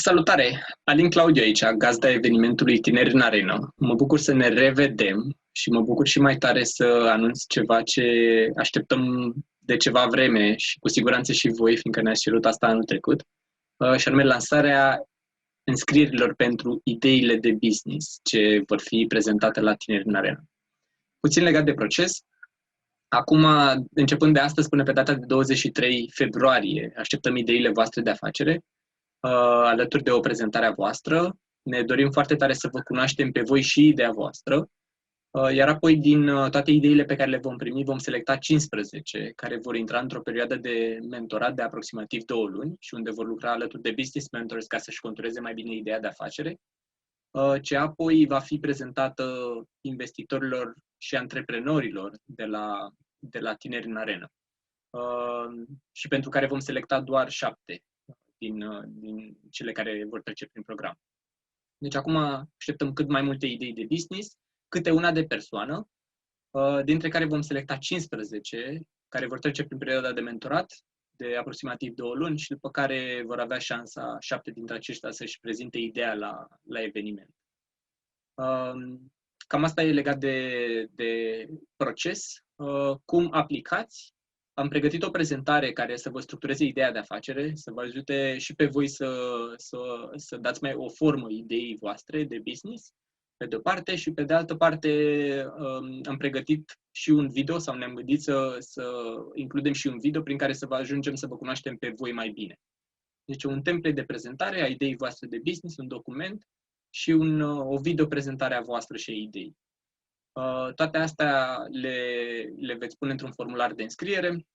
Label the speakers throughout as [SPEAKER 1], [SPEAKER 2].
[SPEAKER 1] Salutare! Alin Claudiu aici, gazda evenimentului Tineri în Arenă. Mă bucur să ne revedem și mă bucur și mai tare să anunț ceva ce așteptăm de ceva vreme și cu siguranță și voi, fiindcă ne-ați cerut asta anul trecut, și anume lansarea înscrierilor pentru ideile de business ce vor fi prezentate la Tineri în Arenă. Puțin legat de proces, acum, începând de astăzi până pe data de 23 februarie, așteptăm ideile voastre de afacere, alături de o prezentare a voastră. Ne dorim foarte tare să vă cunoaștem pe voi și ideea voastră, iar apoi din toate ideile pe care le vom primi, vom selecta 15 care vor intra într-o perioadă de mentorat de aproximativ 2 luni și unde vor lucra alături de business mentors ca să-și contureze mai bine ideea de afacere, ce apoi va fi prezentată investitorilor și antreprenorilor de la Tineri în Arenă și pentru care vom selecta doar 7 din cele care vor trece prin program. Deci acum așteptăm cât mai multe idei de business, câte una de persoană, dintre care vom selecta 15 care vor trece prin perioada de mentorat de aproximativ 2 luni și după care vor avea șansa 7 dintre aceștia să-și prezinte ideea la eveniment. Cam asta e legat de proces. Cum aplicați? Am pregătit o prezentare care să vă structureze ideea de afacere, să vă ajute și pe voi să dați mai o formă ideii voastre de business, pe de o parte, și pe de altă parte am pregătit și un video sau ne-am gândit să includem și un video prin care să vă ajungem să vă cunoaștem pe voi mai bine. Deci un template de prezentare a ideii voastre de business, un document și o video prezentare a voastră și a ideii. Toate astea le veți pune într-un formular de înscriere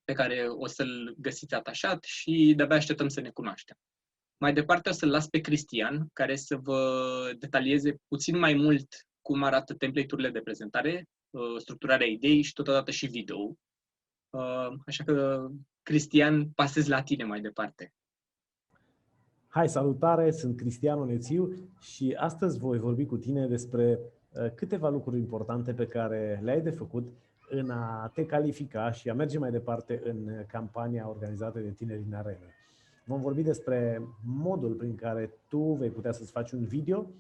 [SPEAKER 1] pe care o să-l găsiți atașat și de-abia așteptăm să ne cunoaștem. Mai departe o să-l las pe Cristian, care să vă detalieze puțin mai mult cum arată template-urile de prezentare, structurarea ideii și totodată și video. Așa că, Cristian, pasez la tine mai departe.
[SPEAKER 2] Hai, salutare! Sunt Cristian Onețiu și astăzi voi vorbi cu tine despre câteva lucruri importante pe care le-ai de făcut în a te califica și a merge mai departe în campania organizată de Tineri în Arenă. Vom vorbi despre modul prin care tu vei putea să-ți faci un video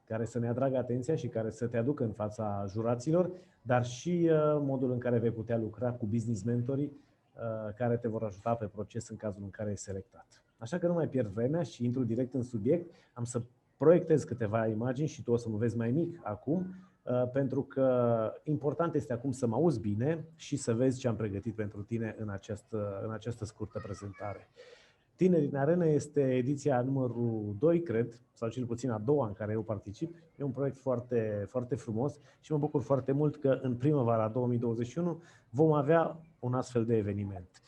[SPEAKER 2] care să ne atragă atenția și care să te aducă în fața juraților, dar și modul în care vei putea lucra cu business mentorii care te vor ajuta pe proces în cazul în care ești selectat. Așa că nu mai pierd vremea și intru direct în subiect. Am să proiectez câteva imagini și tu o să mă vezi mai mic acum, pentru că important este acum să mă auzi bine și să vezi ce am pregătit pentru tine în această scurtă prezentare. Tineri în Arenă este ediția numărul 2, cred, sau cel puțin a doua în care eu particip. E un proiect foarte, foarte frumos și mă bucur foarte mult că în primăvara 2021 vom avea un astfel de eveniment.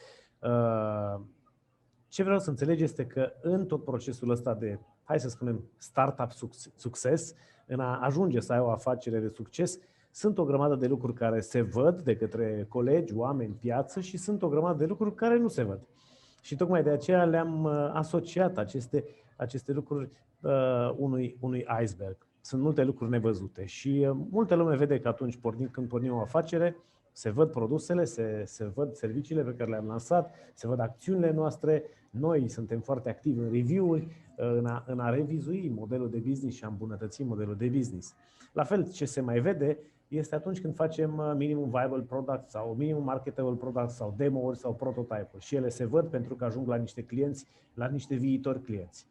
[SPEAKER 2] Ce vreau să înțelegi este că în tot procesul ăsta de, hai să spunem, startup succes, în a ajunge să ai o afacere de succes, sunt o grămadă de lucruri care se văd de către colegi, oameni, piață și sunt o grămadă de lucruri care nu se văd. Și tocmai de aceea le-am asociat aceste lucruri unui iceberg. Sunt multe lucruri nevăzute și multă lume vede că atunci când pornim o afacere, se văd produsele, se văd serviciile pe care le-am lansat, se văd acțiunile noastre. Noi suntem foarte activi în review-uri, în a revizui modelul de business și a îmbunătăți modelul de business. La fel, ce se mai vede este atunci când facem minimum viable product sau minimum marketable product sau demo-uri sau prototype-uri. Și ele se văd pentru că ajung la niște clienți, la niște viitori clienți.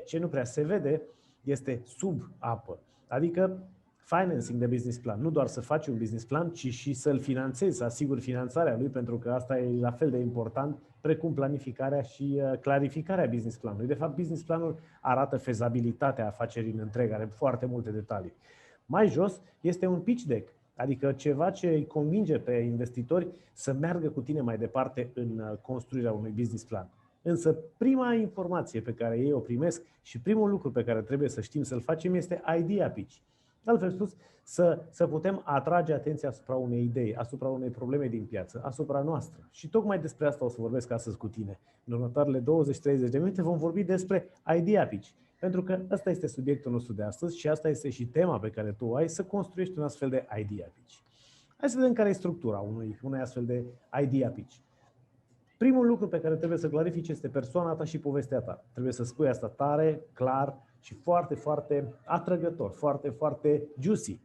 [SPEAKER 2] Ce nu prea se vede este sub apă, adică financing de business plan. Nu doar să faci un business plan, ci și să-l finanțezi, să asiguri finanțarea lui, pentru că asta e la fel de important precum planificarea și clarificarea business planului. De fapt, business planul arată fezabilitatea afacerii în întreg, are foarte multe detalii. Mai jos este un pitch deck, adică ceva ce îi convinge pe investitori să meargă cu tine mai departe în construirea unui business plan. Însă prima informație pe care ei o primesc și primul lucru pe care trebuie să știm să-l facem este idea pitch. Altfel spus, să putem atrage atenția asupra unei idei, asupra unei probleme din piață, asupra noastră. Și tocmai despre asta o să vorbesc astăzi cu tine. În următoarele 20-30 de minute vom vorbi despre idea pitch. Pentru că ăsta este subiectul nostru de astăzi și asta este și tema pe care tu o ai, să construiești un astfel de idea pitch. Hai să vedem care e structura unui astfel de idea pitch. Primul lucru pe care trebuie să clarifici este persoana ta și povestea ta. Trebuie să spui asta tare, clar și foarte, foarte atrăgător, foarte, foarte juicy.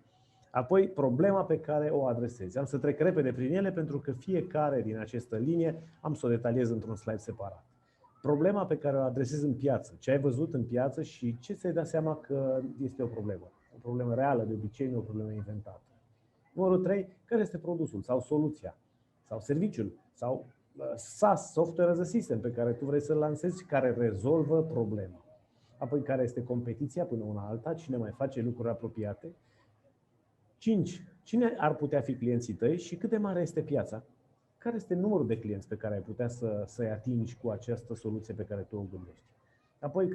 [SPEAKER 2] Apoi, problema pe care o adresezi. Am să trec repede prin ele pentru că fiecare din această linie am să o detaliez într-un slide separat. Problema pe care o adresezi în piață, ce ai văzut în piață și ce ți-ai dat seama că este o problemă. O problemă reală, de obicei, nu o problemă inventată. Numărul 3, care este produsul sau soluția sau serviciul sau SaaS, Software as a System, pe care tu vrei să-l lansezi, care rezolvă problema. Apoi, care este competiția până una alta, cine mai face lucruri apropiate. 5. Cine ar putea fi clienții tăi și cât de mare este piața? Care este numărul de clienți pe care ai putea să-i atingi cu această soluție pe care tu o gândești? Apoi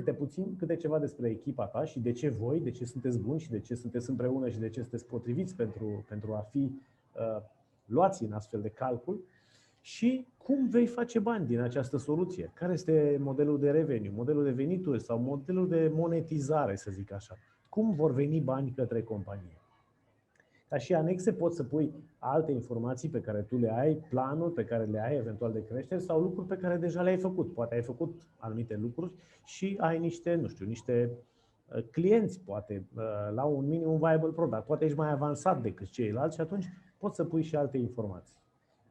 [SPEAKER 2] câte ceva despre echipa ta și de ce voi, de ce sunteți buni și de ce sunteți împreună și de ce sunteți potriviți pentru a fi luați în astfel de calcul și cum vei face bani din această soluție. Care este modelul de revenue, modelul de venituri sau modelul de monetizare, să zic așa. Cum vor veni bani către companie. Ca și anexe poți să pui alte informații pe care tu le ai, planuri pe care le ai eventual de creștere sau lucruri pe care deja le-ai făcut. Poate ai făcut anumite lucruri și ai niște clienți, poate, la un minimum viable product. Poate ești mai avansat decât ceilalți și atunci poți să pui și alte informații.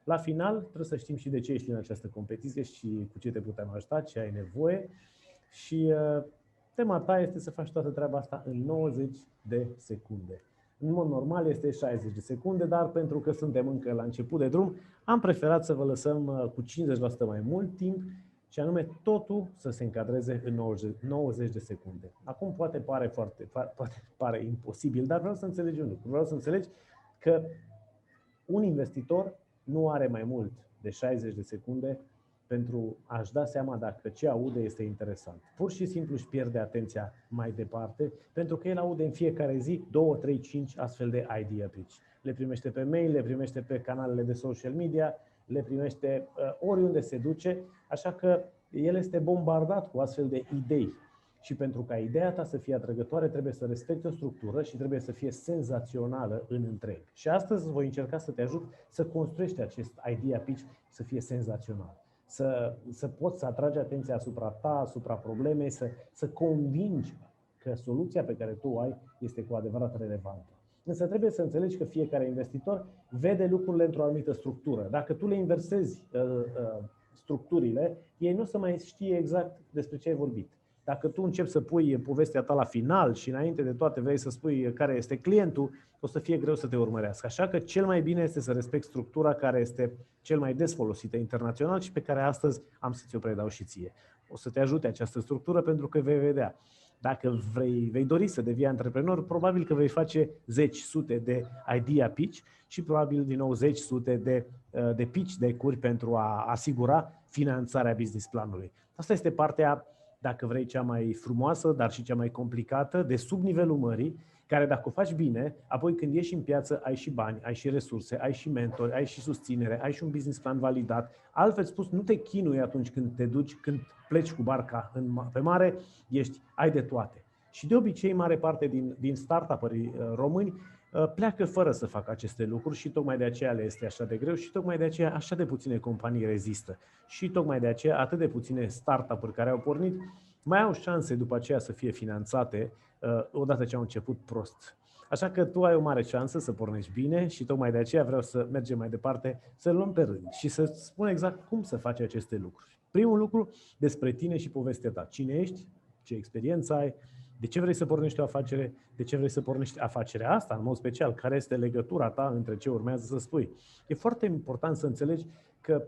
[SPEAKER 2] La final, trebuie să știm și de ce ești în această competiție și cu ce te putem ajuta, ce ai nevoie și tema ta este să faci toată treaba asta în 90 de secunde. În mod normal este 60 de secunde, dar pentru că suntem încă la început de drum, am preferat să vă lăsăm cu 50% mai mult timp și anume totul să se încadreze în 90 de secunde. Acum poate pare imposibil, dar vreau să înțelegi un lucru. Vreau să înțelegi că un investitor nu are mai mult de 60 de secunde pentru a-și da seama dacă ce aude este interesant. Pur și simplu își pierde atenția mai departe, pentru că el aude în fiecare zi 2, 3, 5 astfel de idea pitch. Le primește pe mail, le primește pe canalele de social media, le primește oriunde se duce, așa că el este bombardat cu astfel de idei. Și pentru ca ideea ta să fie atrăgătoare, trebuie să respecte o structură și trebuie să fie senzațională în întreg. Și astăzi voi încerca să te ajut să construiești acest idea pitch să fie senzațional. Să poți să atragi atenția asupra ta, asupra problemei, să convingi că soluția pe care tu o ai este cu adevărat relevantă. Însă trebuie să înțelegi că fiecare investitor vede lucrurile într-o anumită structură. Dacă tu le inversezi structurile, ei nu o să mai știe exact despre ce ai vorbit. Dacă tu începi să pui povestea ta la final și înainte de toate vrei să spui care este clientul, o să fie greu să te urmărească. Așa că cel mai bine este să respecti structura care este cel mai des folosită internațional și pe care astăzi am să ți-o predau și ție. O să te ajute această structură pentru că vei vedea. Dacă vei dori să devii antreprenor, probabil că vei face sute de idea pitch și probabil din nou sute de pitch deck-uri pentru a asigura finanțarea business planului. Asta este partea, dacă vrei, cea mai frumoasă, dar și cea mai complicată, de sub nivelul mării, care dacă o faci bine, apoi când ieși în piață ai și bani, ai și resurse, ai și mentori, ai și susținere, ai și un business plan validat. Altfel spus, nu te chinui atunci când te duci, când pleci cu barca pe mare, ai de toate. Și de obicei, mare parte din startup-ării români pleacă fără să facă aceste lucruri și tocmai de aceea le este așa de greu și tocmai de aceea așa de puține companii rezistă. Și tocmai de aceea atât de puține startup-uri care au pornit mai au șanse după aceea să fie finanțate odată ce au început prost. Așa că tu ai o mare șansă să pornești bine și tocmai de aceea vreau să mergem mai departe, să luăm pe rând și să spun exact cum să faci aceste lucruri. Primul lucru despre tine și povestea ta. Cine ești, ce experiență ai, de ce vrei să pornești o afacere, de ce vrei să pornești afacerea asta, în mod special, care este legătura ta între ce urmează să spui. E foarte important să înțelegi că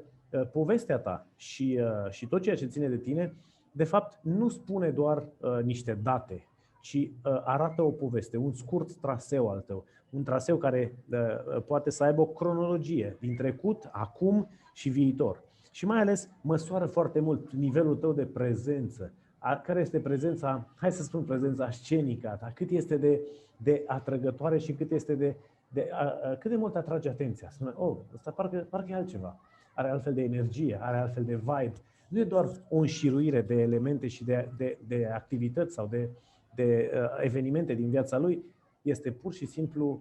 [SPEAKER 2] povestea ta și tot ceea ce ține de tine, de fapt, nu spune doar niște date, ci arată o poveste, un scurt traseu al tău, un traseu care poate să aibă o cronologie din trecut, acum și viitor. Și mai ales măsoară foarte mult nivelul tău de prezență. Care este prezența, hai să spun prezența scenică a ta, cât este de atrăgătoare și cât este cât de mult atrage atenția. Spune, ăsta parcă e altceva. Are altfel de energie, are altfel de vibe. Nu e doar o înșiruire de elemente și de activități sau de evenimente din viața lui. este pur și simplu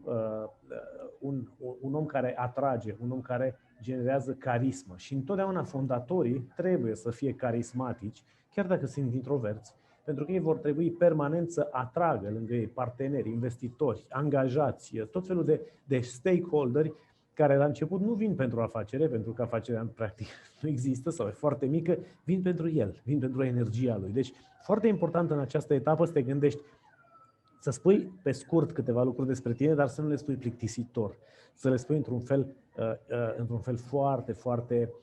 [SPEAKER 2] un om care atrage, un om care generează carismă. Și întotdeauna fondatorii trebuie să fie carismatici, chiar dacă sunt introverți, pentru că ei vor trebui permanent să atragă lângă ei parteneri, investitori, angajați, tot felul de stakeholderi care la început nu vin pentru afacere, pentru că afacerea practic nu există sau e foarte mică, vin pentru el, vin pentru energia lui. Deci, foarte important în această etapă să te gândești, să spui pe scurt câteva lucruri despre tine, dar să nu le spui plictisitor, să le spui într-un fel foarte, foarte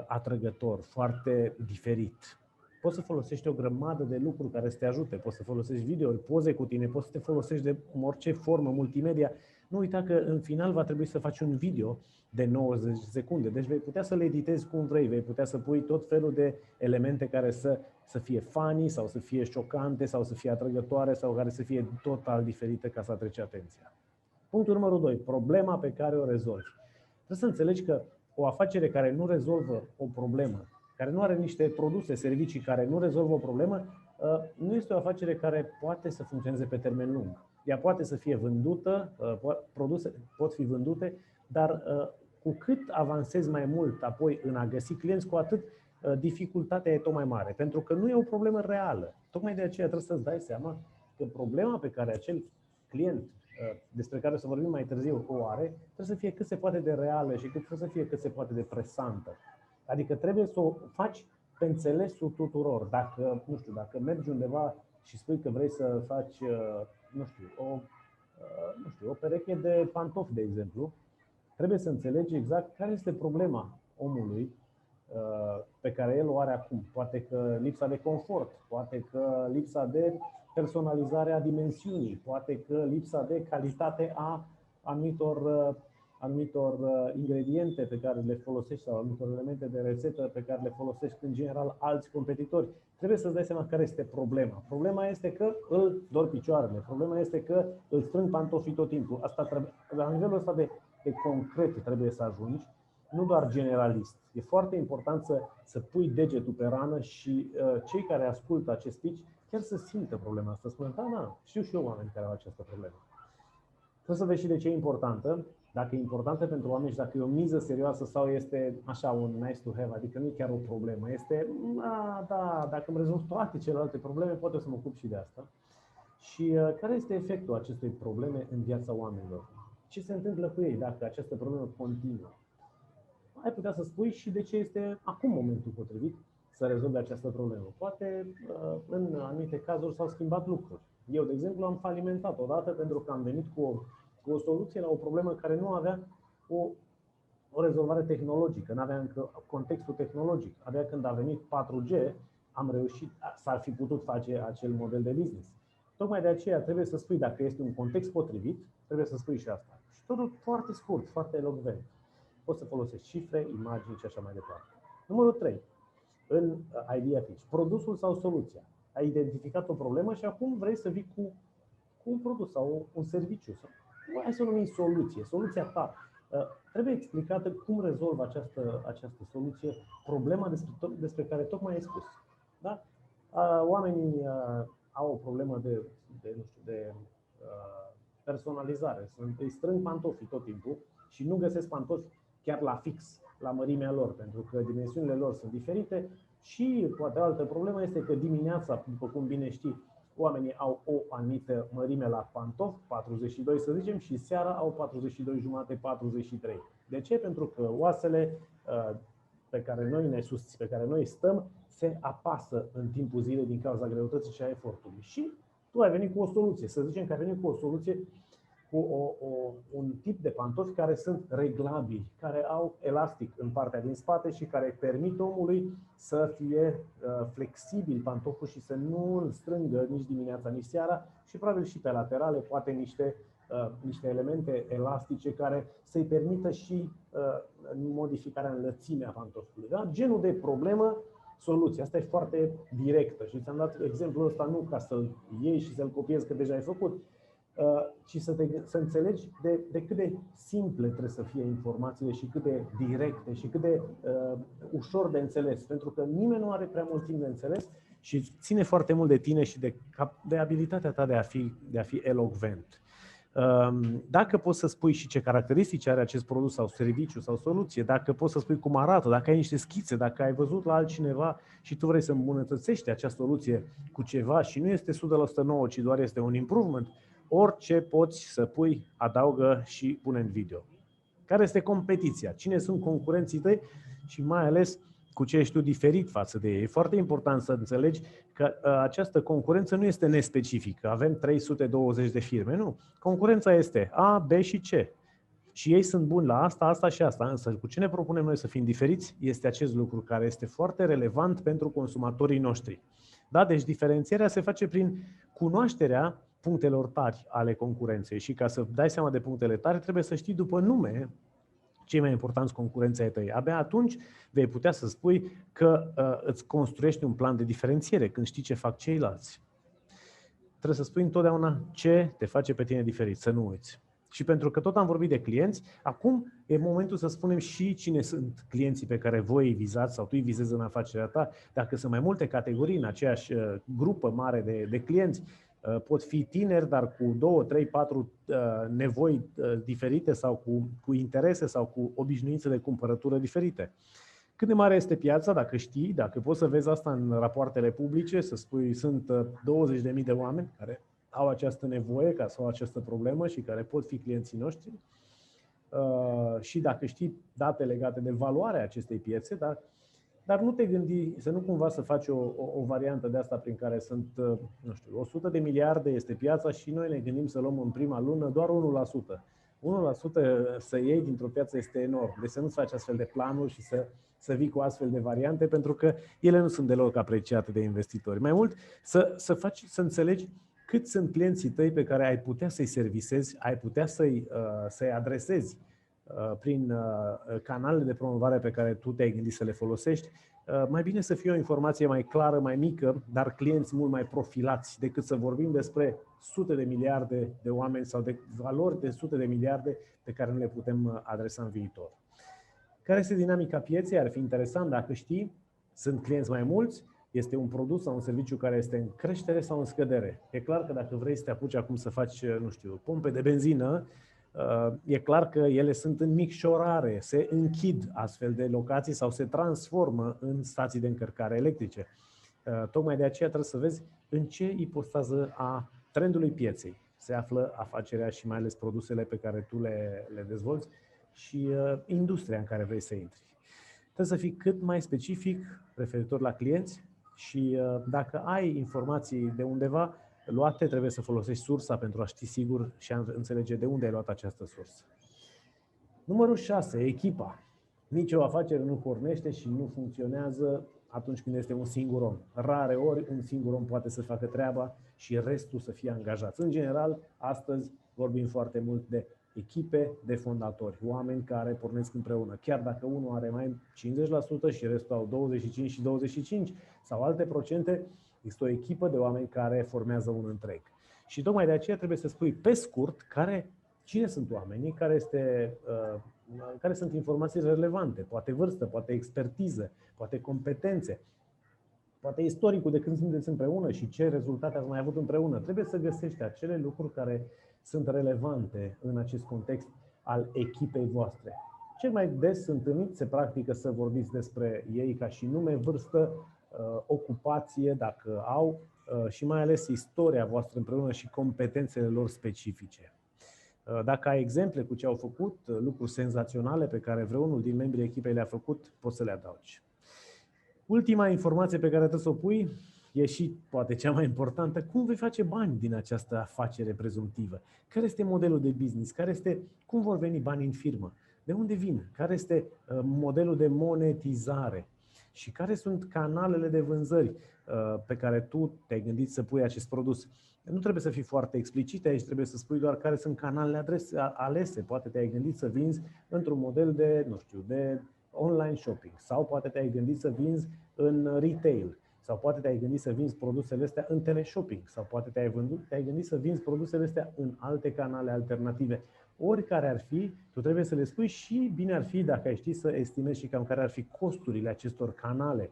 [SPEAKER 2] atrăgător, foarte diferit. Poți să folosești o grămadă de lucruri care să te ajute, poți să folosești videouri, poze cu tine, poți să te folosești de orice formă multimedia. Nu uita că în final va trebui să faci un video de 90 secunde, deci vei putea să le editezi cum vrei, vei putea să pui tot felul de elemente care să fie funny sau să fie șocante sau să fie atrăgătoare sau care să fie total diferite ca să atreci atenția. Punctul numărul 2. Problema pe care o rezolvi. Trebuie să înțelegi că o afacere care nu rezolvă o problemă, care nu are niște produse, servicii care nu rezolvă o problemă, nu este o afacere care poate să funcționeze pe termen lung. Ea poate să fie vândută, produse pot fi vândute, dar cu cât avansezi mai mult apoi în a găsi clienți, cu atât dificultatea e tot mai mare, pentru că nu e o problemă reală. Tocmai de aceea trebuie să-ți dai seama că problema pe care acel client, despre care o să vorbim mai târziu, o are, trebuie să fie cât se poate de reală și trebuie să fie cât se poate de presantă. Adică trebuie să o faci pe înțelesul tuturor. Dacă, nu știu, dacă mergi undeva și spui că vrei să faci, o pereche de pantofi, de exemplu, trebuie să înțelegi exact care este problema omului pe care el o are acum. Poate că lipsa de confort, poate că lipsa de personalizare a dimensiunii, poate că lipsa de calitate a anumitor ingrediente pe care le folosești sau anumitor elemente de rețetă pe care le folosești în general alți competitori. Trebuie să-ți dai seama care este problema. Problema este că îl dor picioarele. Problema este că îl strâng pantofii tot timpul. Asta trebuie, la nivelul ăsta de concret trebuie să ajungi, nu doar generalist. E foarte important să pui degetul pe rană și cei care ascultă acest speech chiar să simtă problema asta. Spune, da, știu și eu oameni care au această problemă. Trebuie să vezi și de ce e importantă, dacă e importantă pentru oameni și dacă e o miză serioasă sau este așa un nice to have, adică nu e chiar o problemă. Este, da, dacă îmi rezolv toate celelalte probleme, pot să mă ocup și de asta. Și care este efectul acestei probleme în viața oamenilor? Ce se întâmplă cu ei dacă această problemă continuă? Ai putea să spui și de ce este acum momentul potrivit să rezolve această problemă. Poate în anumite cazuri s-au schimbat lucruri. Eu, de exemplu, am falimentat odată pentru că am venit cu o soluție la o problemă care nu avea o rezolvare tehnologică, nu avea încă contextul tehnologic. Abia când a venit 4G, am reușit, s-ar fi putut face acel model de business. Tocmai de aceea trebuie să spui, dacă este un context potrivit, trebuie să spui și asta. Și totul foarte scurt, foarte elocvent. Poți să folosești cifre, imagini și așa mai departe. Numărul 3. În idea pitch. Produsul sau soluția. Ai identificat o problemă și acum vrei să vii cu un produs sau un serviciu. Hai să o numim soluție. Soluția ta. Trebuie explicată cum rezolvă această soluție problema despre care tocmai ai spus. Da? Oamenii au o problemă de personalizare. Îi strâng pantofii tot timpul și nu găsesc pantofi chiar la fix, la mărimea lor, pentru că dimensiunile lor sunt diferite și poate o altă problemă este că dimineața, după cum bine știi, oamenii au o anumită mărime la pantof, 42 să zicem, și seara au 42 jumate, 43. De ce? Pentru că oasele pe care noi stăm se apasă în timpul zilei din cauza greutății și a efortului. Și tu ai venit cu o soluție. Să zicem că ai venit cu o soluție cu un tip de pantofi care sunt reglabili, care au elastic în partea din spate și care permit omului să fie flexibil pantoful și să nu îl strângă nici dimineața, nici seara și probabil și pe laterale poate niște elemente elastice care să-i permită și modificarea în lățimea pantofului. Da? Genul de problemă, soluție. Asta e foarte directă și ți-am dat exemplul ăsta nu ca să-l iei și să-l copiezi că deja ai făcut, ci să înțelegi de cât de simple trebuie să fie informațiile și cât de directe și cât de ușor de înțeles. Pentru că nimeni nu are prea mult timp de înțeles și ține foarte mult de tine și de abilitatea ta de a fi elocvent. Dacă poți să spui și ce caracteristici are acest produs sau serviciu sau soluție, dacă poți să spui cum arată, dacă ai niște schițe, dacă ai văzut la altcineva și tu vrei să îmbunătățești acea soluție cu ceva și nu este 100% nouă, ci doar este un improvement, orice poți să pui, adaugă și pune în video. Care este competiția? Cine sunt concurenții tăi și mai ales cu ce ești tu diferit față de ei. E foarte important să înțelegi că această concurență nu este nespecifică. Avem 320 de firme, nu. Concurența este A, B și C. Și ei sunt buni la asta, asta și asta. Însă cu ce ne propunem noi să fim diferiți este acest lucru care este foarte relevant pentru consumatorii noștri. Da? Deci diferențierea se face prin cunoașterea punctelor tari ale concurenței și ca să dai seama de punctele tari trebuie să știi după nume cei mai importanți concurenții ai tăi. Abia atunci vei putea să spui că îți construiești un plan de diferențiere când știi ce fac ceilalți. Trebuie să spui întotdeauna ce te face pe tine diferit, să nu uiți. Și pentru că tot am vorbit de clienți, acum e momentul să spunem și cine sunt clienții pe care voi îi vizați sau tu îi vizezi în afacerea ta. Dacă sunt mai multe categorii în aceeași grupă mare de clienți, pot fi tineri, dar cu 2, 3, 4 nevoi diferite sau cu interese sau cu obișnuințe de cumpărătură diferite. Cât de mare este piața, dacă știi, dacă poți să vezi asta în rapoartele publice, să spui sunt 20.000 de oameni care au această nevoie, sau această problemă și care pot fi clienții noștri. Și dacă știi date legate de valoarea acestei piețe, dar nu te gândi, să nu cumva să faci o variantă de asta prin care sunt, nu știu, 100 de miliarde este piața și noi ne gândim să luăm în prima lună doar 1%. 1% să iei dintr-o piață este enorm. Deci să nu-ți faci astfel de planuri și să vii cu astfel de variante, pentru că ele nu sunt deloc apreciate de investitori. Mai mult, să înțelegi cât sunt clienții tăi pe care ai putea să-i servisezi, ai putea să-i adresezi prin canalele de promovare pe care tu te-ai gândit să le folosești. Mai bine să fie o informație mai clară, mai mică, dar clienți mult mai profilați, decât să vorbim despre sute de miliarde de oameni sau de valori de sute de miliarde pe care nu le putem adresa în viitor. Care este dinamica pieței? Ar fi interesant dacă știi, sunt clienți mai mulți, este un produs sau un serviciu care este în creștere sau în scădere. E clar că dacă vrei să te apuci acum să faci, nu știu, pompe de benzină, e clar că ele sunt în micșorare, se închid astfel de locații sau se transformă în stații de încărcare electrice. Tocmai de aceea trebuie să vezi în ce ipostază a trendului pieței se află afacerea și mai ales produsele pe care tu le dezvolți și industria în care vrei să intri. Trebuie să fii cât mai specific referitor la clienți și dacă ai informații de undeva luate, trebuie să folosești sursa pentru a ști sigur și a înțelege de unde ai luat această sursă. Numărul 6, echipa. Nici o afacere nu pornește și nu funcționează atunci când este un singur om. Rare ori un singur om poate să facă treaba și restul să fie angajați. În general, astăzi vorbim foarte mult de echipe de fondatori, oameni care pornesc împreună. Chiar dacă unul are mai 50% și restul au 25 și 25 sau alte procente, este o echipă de oameni care formează un întreg. Și tocmai de aceea trebuie să spui pe scurt cine sunt oamenii, care sunt informații relevante, poate vârstă, poate expertiză, poate competențe, poate istoricul de când sunteți împreună și ce rezultate ați mai avut împreună. Trebuie să găsești acele lucruri care sunt relevante în acest context al echipei voastre. Cel mai des întâlnit se practică să vorbiți despre ei ca și nume, vârstă, ocupație, dacă au, și mai ales istoria voastră împreună și competențele lor specifice. Dacă ai exemple cu ce au făcut, lucruri senzaționale pe care vreunul din membrii echipei le-a făcut, poți să le adaugi. Ultima informație pe care trebuie să o pui e și poate cea mai importantă: cum vei face bani din această afacere prezumtivă? Care este modelul de business? Cum vor veni banii în firmă? De unde vin? Care este modelul de monetizare? Și care sunt canalele de vânzări pe care tu te-ai gândit să pui acest produs? Nu trebuie să fii foarte explicit aici, trebuie să spui doar care sunt canalele alese. Poate te-ai gândit să vinzi într-un model de, nu știu, de online shopping, sau poate te-ai gândit să vinzi în retail, sau poate te-ai gândit să vinzi produsele astea în teleshopping, sau poate te-ai gândit să vinzi produsele astea în alte canale alternative. Oricare ar fi, tu trebuie să le spui și bine ar fi dacă ai ști să estimezi și cam care ar fi costurile acestor canale.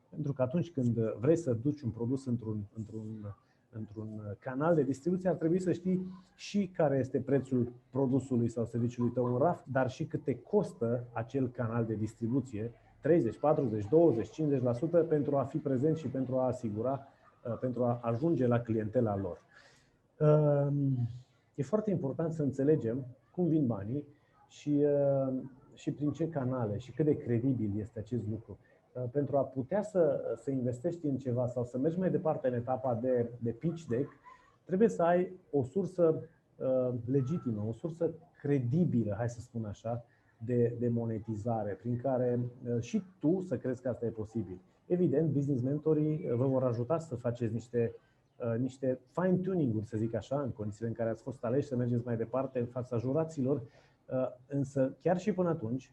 [SPEAKER 2] Pentru că atunci când vrei să duci un produs într-un într-un canal de distribuție, ar trebui să știi și care este prețul produsului sau serviciului tău în raft, dar și cât te costă acel canal de distribuție, 30, 40, 20, 50% pentru a fi prezent și pentru a asigura, pentru a ajunge la clientela lor. E foarte important să înțelegem cum vin banii și prin ce canale și cât de credibil este acest lucru. Pentru a putea să investești în ceva sau să mergi mai departe în etapa de pitch deck, trebuie să ai o sursă legitimă, o sursă credibilă, hai să spun așa, de monetizare, prin care și tu să crezi că asta e posibil. Evident, business mentorii vă vor ajuta să faceți niște fine-tuning-uri, să zic așa, în condițiile în care ați fost aleși să mergeți mai departe în fața juraților, însă chiar și până atunci,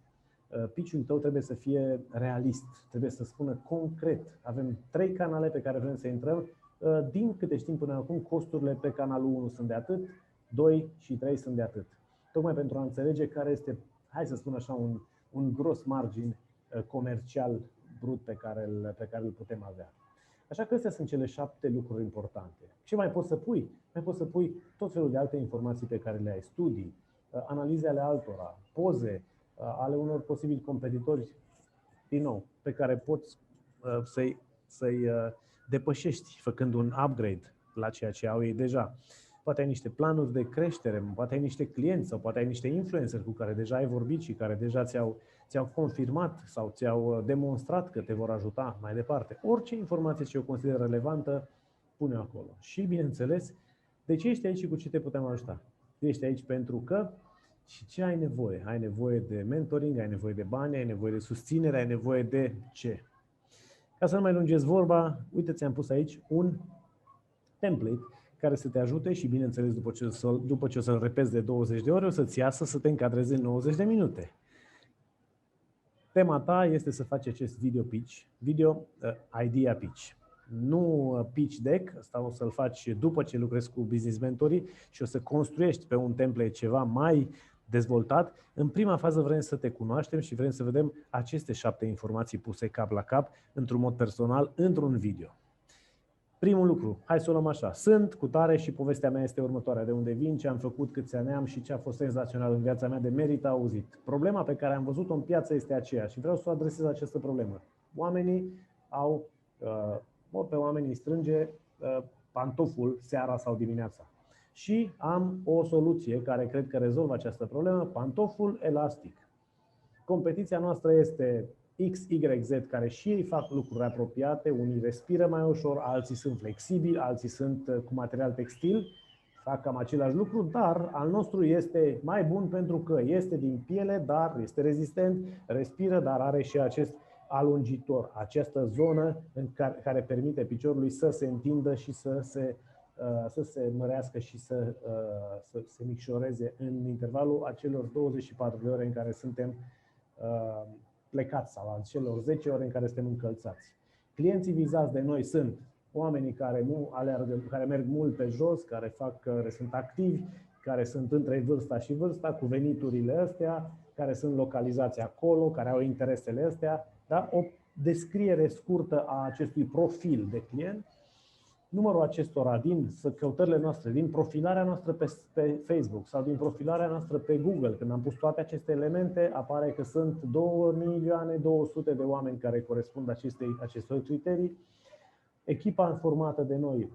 [SPEAKER 2] pitch-ul tău trebuie să fie realist, trebuie să spună concret. Avem 3 canale pe care vrem să intrăm, din câte știm până acum, costurile pe canalul 1 sunt de atât, 2 și 3 sunt de atât. Tocmai pentru a înțelege care este, hai să spun așa, un gros margin comercial brut pe care îl putem avea. Așa că astea sunt cele 7 lucruri importante. Ce mai poți să pui? Mai poți să pui tot felul de alte informații pe care le ai, studii, analize ale altora, poze ale unor posibili competitori, din nou, pe care poți să-i depășești făcând un upgrade la ceea ce au ei deja. Poate ai niște planuri de creștere, poate ai niște clienți sau poate ai niște influenceri cu care deja ai vorbit și care deja ți-au confirmat sau ți-au demonstrat că te vor ajuta mai departe. Orice informație ce o consider relevantă, pune-o acolo. Și, bineînțeles, de ce ești aici și cu ce te putem ajuta? Ești aici pentru că și ce ai nevoie? Ai nevoie de mentoring, ai nevoie de bani, ai nevoie de susținere, ai nevoie de ce? Ca să nu mai lungesc vorba, uite, ți-am pus aici un template care să te ajute și, bineînțeles, după ce o să-l repeți de 20 de ore, o să-ți iasă să te încadrezi în 90 de minute. Tema ta este să faci acest video pitch, idea pitch. Nu pitch deck, asta o să-l faci după ce lucrezi cu business mentorii și o să construiești pe un template ceva mai dezvoltat. În prima fază vrem să te cunoaștem și vrem să vedem aceste 7 informații puse cap la cap, într-un mod personal, într-un video. Primul lucru, hai să o luăm așa. Sunt cu tare și povestea mea este următoarea. De unde vin, ce am făcut, câți ani am și ce a fost senzațional în viața mea de merită auzit. Problema pe care am văzut-o în piață este aceea și vreau să o adresez această problemă. Oamenii pe oamenii strânge pantoful seara sau dimineața. Și am o soluție care cred că rezolvă această problemă, pantoful elastic. Competiția noastră este X, Y, Z, care și ei fac lucruri apropiate, unii respiră mai ușor, alții sunt flexibili, alții sunt cu material textil, fac cam același lucru, dar al nostru este mai bun pentru că este din piele, dar este rezistent, respiră, dar are și acest alungitor, această zonă în care permite piciorului să se întindă și să se mărească și să se micșoreze în intervalul acelor 24 de ore în care suntem plecați sau a celor 10 ore în care suntem încălțați. Clienții vizați de noi sunt oamenii care nu alergă, care merg mult pe jos, care sunt activi, care sunt între vârsta și vârsta, cu veniturile astea, care sunt localizați acolo, care au interesele astea. Da? O descriere scurtă a acestui profil de client. Numărul acestora din căutările noastre, din profilarea noastră pe Facebook sau din profilarea noastră pe Google, când am pus toate aceste elemente, apare că sunt 2.200.000 de oameni care corespund acestor criterii. Echipa formată de noi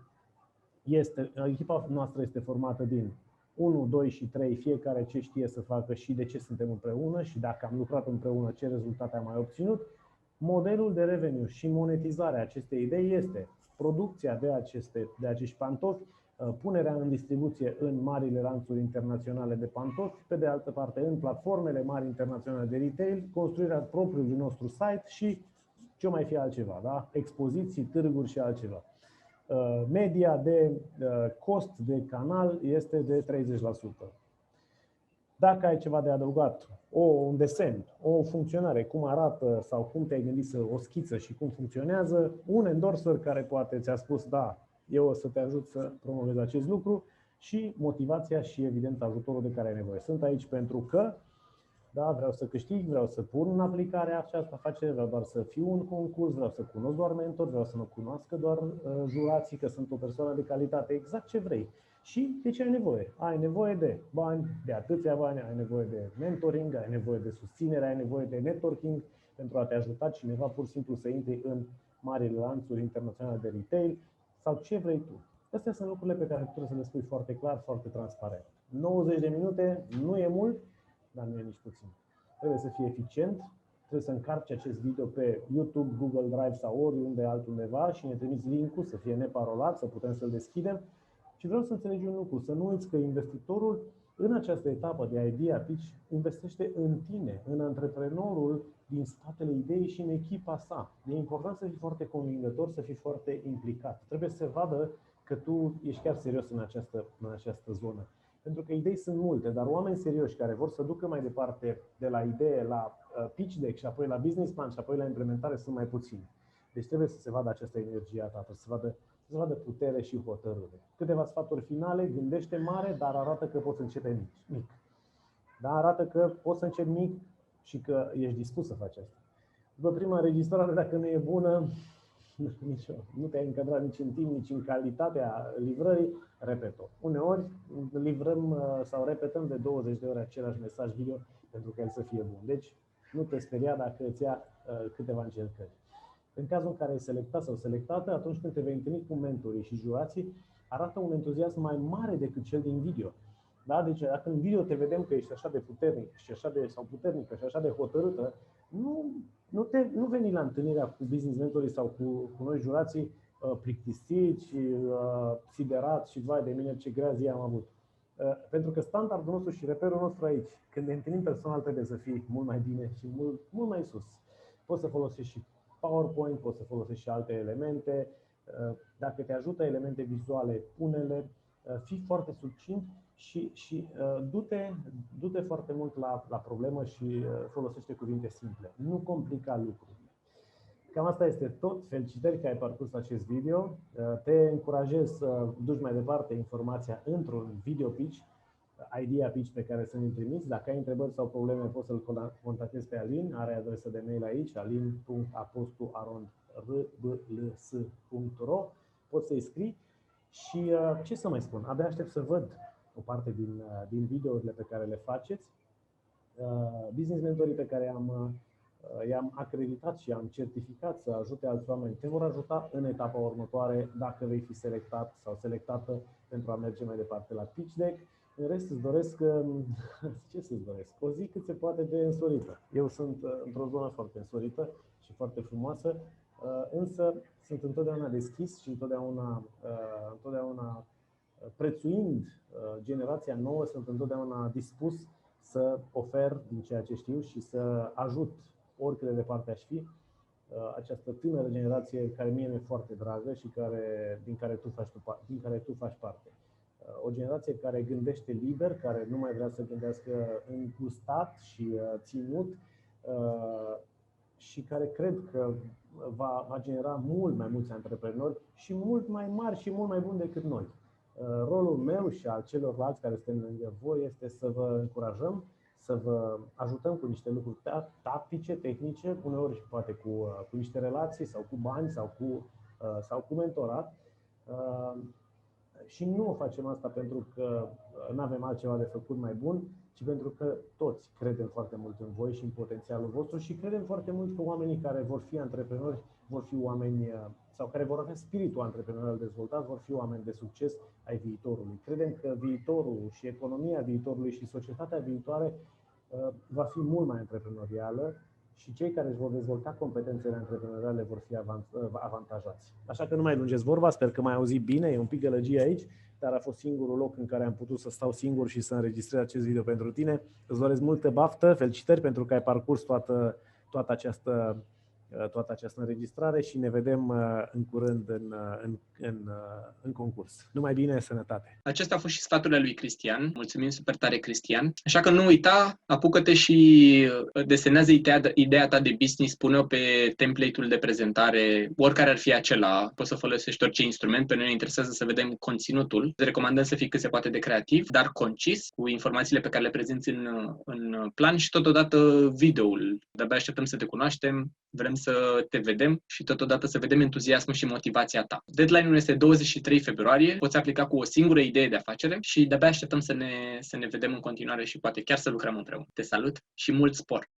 [SPEAKER 2] echipa noastră este formată din 1, 2 și 3, fiecare ce știe să facă și de ce suntem împreună și dacă am lucrat împreună, ce rezultate am mai obținut. Modelul de revenue și monetizarea acestei idei este producția de acești pantofi, punerea în distribuție în marile lanțuri internaționale de pantofi, pe de altă parte în platformele mari internaționale de retail, construirea propriului nostru site și ce mai fi altceva, da? Expoziții, târguri și altceva. Media de cost de canal este de 30%. Dacă ai ceva de adăugat, un desen, o funcționare, cum arată sau cum te-ai gândit o schiță și cum funcționează, un endorser care poate ți-a spus, da, eu o să te ajut să promovezi acest lucru și motivația și, evident, ajutorul de care ai nevoie. Sunt aici pentru că Da, vreau să câștig, vreau să pun în aplicare această afacere, vreau doar să fiu în concurs, vreau să cunosc doar mentor, vreau să mă cunoască doar jurații, că sunt o persoană de calitate, exact ce vrei. Și de ce ai nevoie? Ai nevoie de bani, de atâția bani, ai nevoie de mentoring, ai nevoie de susținere, ai nevoie de networking pentru a te ajuta cineva pur și simplu să intri în marile lanțuri internaționale de retail sau ce vrei tu. Astea sunt lucrurile pe care trebuie să le spui foarte clar, foarte transparent. 90 de minute nu e mult, dar nu e nici puțin. Trebuie să fie eficient, trebuie să încarci acest video pe YouTube, Google Drive sau oriunde altundeva și ne trimiți link-ul să fie neparolat, să putem să-l deschidem. Și vreau să înțelegi un lucru, să nu uiți că investitorul în această etapă de idea pitch investește în tine, în antreprenorul din spatele ideii și în echipa sa. E important să fii foarte convingător, să fii foarte implicat. Trebuie să vadă că tu ești chiar serios în această zonă. Pentru că idei sunt multe, dar oameni serioși care vor să ducă mai departe de la idee la pitch deck și apoi la business plan și apoi la implementare sunt mai puțini. Deci trebuie să se vadă această energie a ta, să se vadă putere și hotărâre. Câteva sfaturi finale, gândește mare, dar arată că poți începe mic. Da? Arată că poți să începi mic și că ești dispus să faci asta. După prima înregistrare, dacă nu e bună, nu te-ai încadrat nici în timp, nici în calitatea livrării, repet-o. Uneori livrăm sau repetăm de 20 de ori același mesaj video pentru că el să fie bun. Deci nu te speria dacă îți ia câteva încercări. În cazul în care ai selectat sau selectată, atunci când te vei întâlni cu mentorii și jurații, arată un entuziasm mai mare decât cel din video. Da? Deci dacă în video te vedem că ești așa de puternic și sau puternică și așa de hotărâtă, nu veni la întâlnirea cu business mentorii sau cu noi jurații plictisiți, siderați și vai de mine ce grea zi am avut. Pentru că standardul nostru și reperul nostru aici, când ne întâlnim personal, trebuie să fii mult mai bine și mult mai sus. Poți să folosești și PowerPoint, poți să folosești și alte elemente. Dacă te ajută elemente vizuale, pune-le, fii foarte succint și du-te foarte mult la problemă și folosește cuvinte simple. Nu complica lucrurile. Cam asta este tot. Felicitări că ai parcurs acest video. Te încurajez să duci mai departe informația într-un video pitch, idea pitch pe care să ne trimiți. Dacă ai întrebări sau probleme, poți să-l contactezi pe Alin. Are adresă de mail aici, alin.apostu@rbls.ro. Poți să-i scrii. Și ce să mai spun? Abia aștept să văd o parte din videourile pe care le faceți. Business mentorii pe care i-am acreditat și i-am certificat să ajute alți oameni te vor ajuta în etapa următoare dacă vei fi selectat sau selectată pentru a merge mai departe la pitch deck. În rest îți doresc, ce să-ți doresc? O zi cât se poate de însorită. Eu sunt într-o zonă foarte însorită și foarte frumoasă, însă sunt întotdeauna deschis și întotdeauna prețuind generația nouă, sunt întotdeauna dispus să ofer din ceea ce știu și să ajut oricât de departe aș fi această tânără generație care mie mi-e foarte dragă și din care tu faci parte. O generație care gândește liber, care nu mai vrea să gândească îngustat și ținut și care cred că va genera mult mai mulți antreprenori și mult mai mari și mult mai buni decât noi. Rolul meu și al celorlalți care suntem lângă voi este să vă încurajăm, să vă ajutăm cu niște lucruri tactice, tehnice, uneori poate cu niște relații sau cu bani sau cu mentorat. Și nu o facem asta pentru că nu avem altceva de făcut mai bun, ci pentru că toți credem foarte mult în voi și în potențialul vostru și credem foarte mult că oamenii care vor fi antreprenori vor fi oameni sau care vor avea spiritul antreprenorial dezvoltat, vor fi oameni de succes ai viitorului. Credem că viitorul și economia viitorului și societatea viitoare va fi mult mai antreprenorială și cei care își vor dezvolta competențele antreprenoriale vor fi avantajați. Așa că nu mai lungesc vorba, sper că m-ai auzit bine, e un pic gălăgie aici, dar a fost singurul loc în care am putut să stau singur și să înregistrez acest video pentru tine. Îți doresc multă baftă, felicitări pentru că ai parcurs toată această toată această înregistrare și ne vedem în curând în concurs. Numai bine, sănătate!
[SPEAKER 1] Acestea au fost și sfaturile lui Cristian. Mulțumim super tare, Cristian. Așa că nu uita, apucă-te și desenează ideea ta de business, pune-o pe template-ul de prezentare, oricare ar fi acela. Poți să folosești orice instrument, pe noi ne interesează să vedem conținutul. Îți recomandăm să fii cât se poate de creativ, dar concis, cu informațiile pe care le prezinți în plan și totodată videoul. De-abia așteptăm să te cunoaștem, vrem să te vedem și totodată să vedem entuziasmul și motivația ta. Deadline-ul este 23 februarie, poți aplica cu o singură idee de afacere și de-abia așteptăm să ne vedem în continuare și poate chiar să lucrăm împreună. Te salut și mult spor!